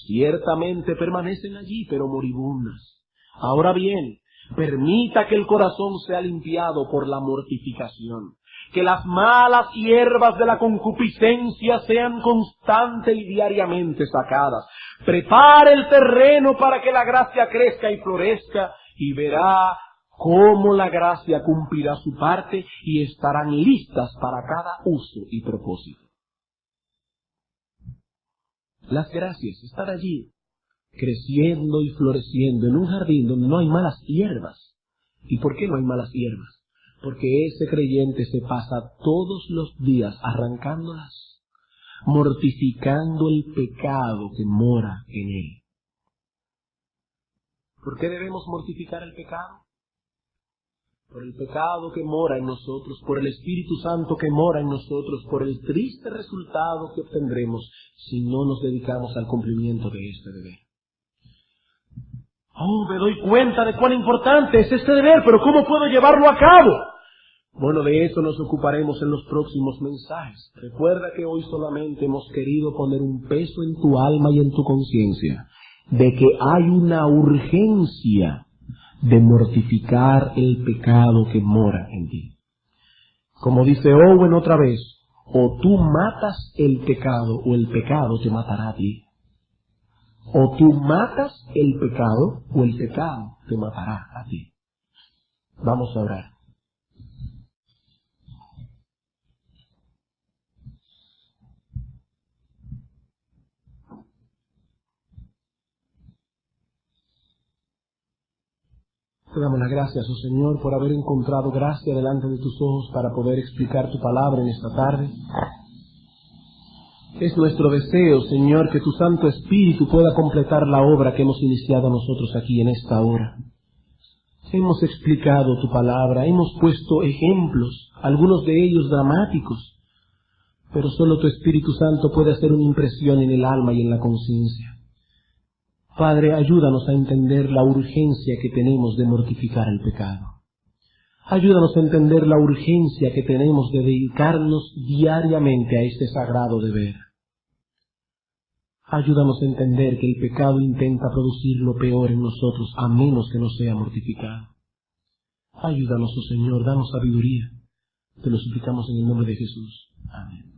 Ciertamente permanecen allí, pero moribundas. Ahora bien, permita que el corazón sea limpiado por la mortificación, que las malas hierbas de la concupiscencia sean constante y diariamente sacadas. Prepare el terreno para que la gracia crezca y florezca y verá cómo la gracia cumplirá su parte y estarán listas para cada uso y propósito. Las gracias están allí, creciendo y floreciendo en un jardín donde no hay malas hierbas. ¿Y por qué no hay malas hierbas? Porque ese creyente se pasa todos los días arrancándolas, mortificando el pecado que mora en él. ¿Por qué debemos mortificar el pecado? Por el pecado que mora en nosotros, por el Espíritu Santo que mora en nosotros, por el triste resultado que obtendremos si no nos dedicamos al cumplimiento de este deber. Oh, me doy cuenta de cuán importante es este deber, pero ¿cómo puedo llevarlo a cabo? Bueno, de eso nos ocuparemos en los próximos mensajes. Recuerda que hoy solamente hemos querido poner un peso en tu alma y en tu conciencia de que hay una urgencia de mortificar el pecado que mora en ti. Como dice Owen otra vez, o tú matas el pecado o el pecado te matará a ti. O tú matas el pecado o el pecado te matará a ti. Vamos a orar. Te damos las gracias, oh Señor, por haber encontrado gracia delante de tus ojos para poder explicar tu palabra en esta tarde. Es nuestro deseo, Señor, que tu Santo Espíritu pueda completar la obra que hemos iniciado nosotros aquí en esta hora. Hemos explicado tu palabra, hemos puesto ejemplos, algunos de ellos dramáticos, pero solo tu Espíritu Santo puede hacer una impresión en el alma y en la conciencia. Padre, ayúdanos a entender la urgencia que tenemos de mortificar el pecado. Ayúdanos a entender la urgencia que tenemos de dedicarnos diariamente a este sagrado deber. Ayúdanos a entender que el pecado intenta producir lo peor en nosotros a menos que no sea mortificado. Ayúdanos, oh Señor, danos sabiduría. Te lo suplicamos en el nombre de Jesús. Amén.